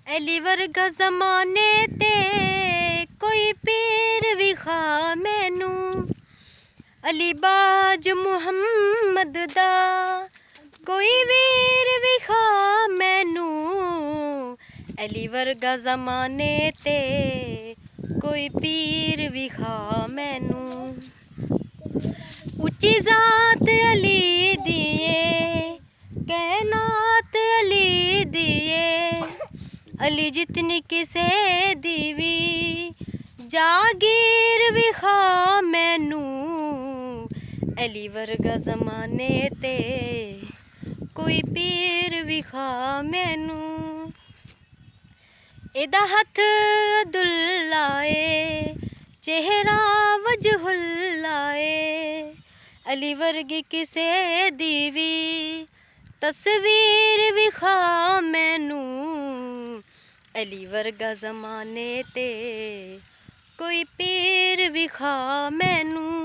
अली वर्गा ज़माने ते कोई पीर विखा मैनू अली बाज मुहम्मद दा कोई वीर विखा मैनू अली वर्गा ज़माने ते कोई पीर विखा मैनू उच्ची जात अली दिए कैनात अली दिए अली जितनी किसे दीवी जागीर विखा मैनू अली वर्गा ज़माने ते कोई पीर विखा मैनू एदा हथ अब्दुल्ला ए चेहरा वजहुल्ला ए अली वर्गी किसे दीवी तस्वीर विखा मैनू अली वर्गा ज़माने ते कोई पीर विखा मैनू।